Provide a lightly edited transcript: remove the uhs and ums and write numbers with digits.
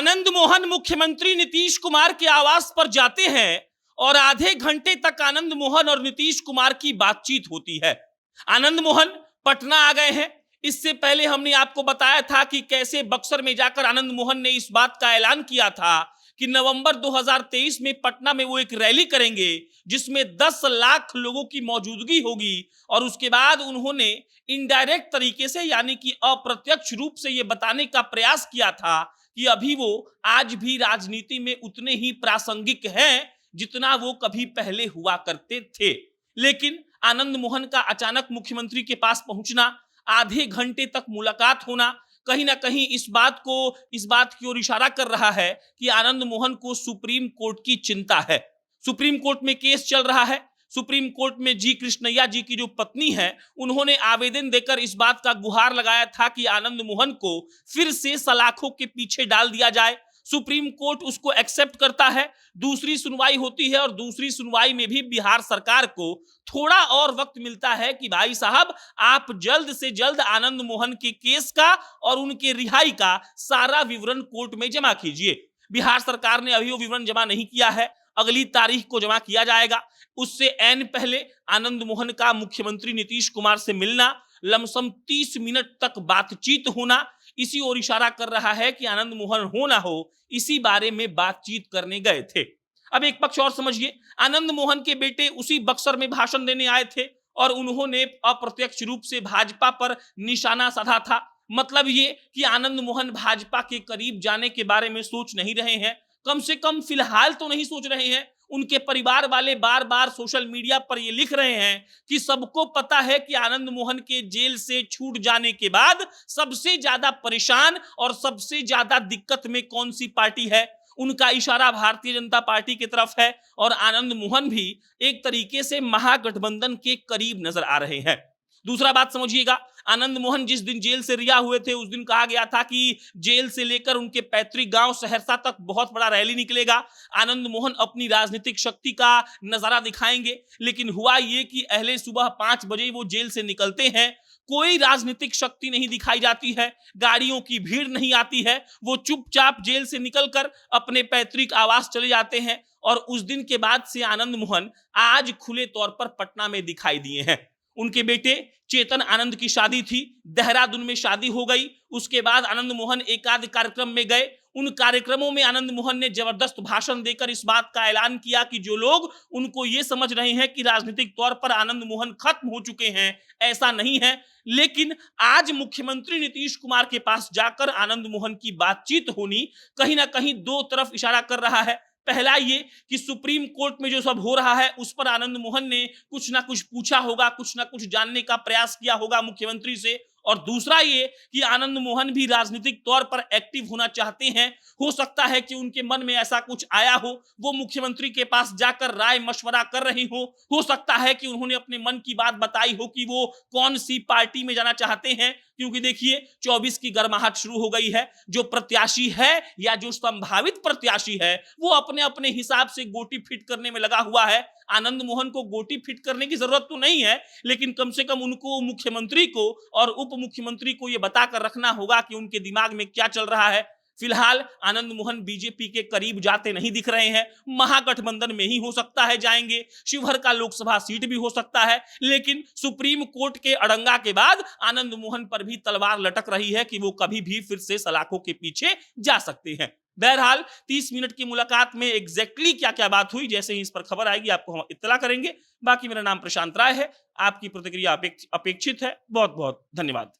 आनंद मोहन मुख्यमंत्री नीतीश कुमार के आवास पर जाते हैं और आधे घंटे तक आनंद मोहन और नीतीश कुमार की बातचीत होती है। आनंद मोहन पटना आ गए हैं। इससे पहले हमने आपको बताया था कि कैसे बक्सर में जाकर आनंद मोहन ने इस बात का ऐलान किया था कि नवंबर 2023 में पटना में वो एक रैली करेंगे जिसमें 10 लाख लोगों की मौजूदगी होगी। और उसके बाद उन्होंने इनडायरेक्ट तरीके से यानी कि अप्रत्यक्ष रूप से ये बताने का प्रयास किया था कि अभी वो आज भी राजनीति में उतने ही प्रासंगिक हैं जितना वो कभी पहले हुआ करते थे। लेकिन आनंद मोहन का अचानक मुख्यमंत्री के पास पहुंचना, आधे घंटे तक मुलाकात होना कहीं ना कहीं इस बात की ओर इशारा कर रहा है कि आनंद मोहन को सुप्रीम कोर्ट की चिंता है। सुप्रीम कोर्ट में केस चल रहा है। सुप्रीम कोर्ट में जी कृष्णैया जी की जो पत्नी है, उन्होंने आवेदन देकर इस बात का गुहार लगाया था कि आनंद मोहन को फिर से सलाखों के पीछे डाल दिया जाए। सुप्रीम कोर्ट उसको एक्सेप्ट करता है। दूसरी सुनवाई होती है और दूसरी सुनवाई में भी बिहार सरकार को थोड़ा और वक्त मिलता है कि भाई साहब आप जल्द से जल्द आनंद मोहन के केस का और उनके रिहाई का सारा विवरण कोर्ट में जमा कीजिए। बिहार सरकार ने अभी वो विवरण जमा नहीं किया है, अगली तारीख को जमा किया जाएगा। उससे ऐन पहले आनंद मोहन का मुख्यमंत्री नीतीश कुमार से मिलना, लमसम 30 मिनट तक बातचीत होना, इसी ओर इशारा कर रहा है कि आनंद मोहन हो ना हो इसी बारे में बातचीत करने गए थे। अब एक पक्ष और समझिए, आनंद मोहन के बेटे उसी बक्सर में भाषण देने आए थे और उन्होंने अप्रत्यक्ष रूप से भाजपा पर निशाना साधा था। मतलब ये कि आनंद मोहन भाजपा के करीब जाने के बारे में सोच नहीं रहे हैं, कम से कम फिलहाल तो नहीं सोच रहे हैं। उनके परिवार वाले बार बार सोशल मीडिया पर ये लिख रहे हैं कि सबको पता है कि आनंद मोहन के जेल से छूट जाने के बाद सबसे ज्यादा परेशान और सबसे ज्यादा दिक्कत में कौन सी पार्टी है। उनका इशारा भारतीय जनता पार्टी की तरफ है और आनंद मोहन भी एक तरीके से महागठबंधन के करीब नजर आ रहे हैं। दूसरा बात समझिएगा, आनंद मोहन जिस दिन जेल से रिहा हुए थे उस दिन कहा गया था कि जेल से लेकर उनके पैतृक गांव सहरसा तक बहुत बड़ा रैली निकलेगा। आनंद मोहन अपनी राजनीतिक शक्ति का नजारा दिखाएंगे। लेकिन हुआ ये कि अहले सुबह 5 बजे वो जेल से निकलते हैं, कोई राजनीतिक शक्ति नहीं दिखाई जाती है, गाड़ियों की भीड़ नहीं आती है। वो चुपचाप जेल से निकलकर अपने पैतृक आवास चले जाते हैं और उस दिन के बाद से आनंद मोहन आज खुले तौर पर पटना में दिखाई दिए हैं। उनके बेटे चेतन आनंद की शादी थी, देहरादून में शादी हो गई। उसके बाद आनंद मोहन एकाध कार्यक्रम में गए। उन कार्यक्रमों में आनंद मोहन ने जबरदस्त भाषण देकर इस बात का ऐलान किया कि जो लोग उनको ये समझ रहे हैं कि राजनीतिक तौर पर आनंद मोहन खत्म हो चुके हैं, ऐसा नहीं है। लेकिन आज मुख्यमंत्री नीतीश कुमार के पास जाकर आनंद मोहन की बातचीत होनी कहीं ना कहीं दो तरफ इशारा कर रहा है। पहला ये कि सुप्रीम कोर्ट में जो सब हो रहा है उस पर आनंद मोहन ने कुछ ना कुछ पूछा होगा, कुछ ना कुछ जानने का प्रयास किया होगा मुख्यमंत्री से। और दूसरा ये कि आनंद मोहन भी राजनीतिक तौर पर एक्टिव होना चाहते हैं। हो सकता है कि उनके मन में ऐसा कुछ आया हो, वो मुख्यमंत्री के पास जाकर राय मशवरा कर रही हो सकता है कि उन्होंने अपने मन की बात बताई हो कि वो कौन सी पार्टी में जाना चाहते हैं। क्योंकि देखिए 24 की गर्माहट शुरू हो गई है। जो प्रत्याशी है या जो संभावित प्रत्याशी है वो अपने अपने हिसाब से गोटी फिट करने में लगा हुआ है। आनंद मोहन को गोटी फिट करने की जरूरत तो नहीं है, लेकिन कम से कम उनको मुख्यमंत्री को और उप मुख्यमंत्री को यह बताकर रखना होगा कि उनके दिमाग में क्या चल रहा है। फिलहाल आनंद मोहन बीजेपी के करीब जाते नहीं दिख रहे हैं। महागठबंधन में ही हो सकता है जाएंगे, शिवहर का लोकसभा सीट भी हो सकता है। लेकिन सुप्रीम कोर्ट के अड़ंगा के बाद आनंद मोहन पर भी तलवार लटक रही है कि वो कभी भी फिर से सलाखों के पीछे जा सकते हैं। बहरहाल 30 मिनट की मुलाकात में एग्जैक्टली क्या क्या बात हुई, जैसे ही इस पर खबर आएगी आपको हम इत्तला करेंगे। बाकी मेरा नाम प्रशांत राय है। आपकी प्रतिक्रिया अपेक्षित है। बहुत बहुत धन्यवाद।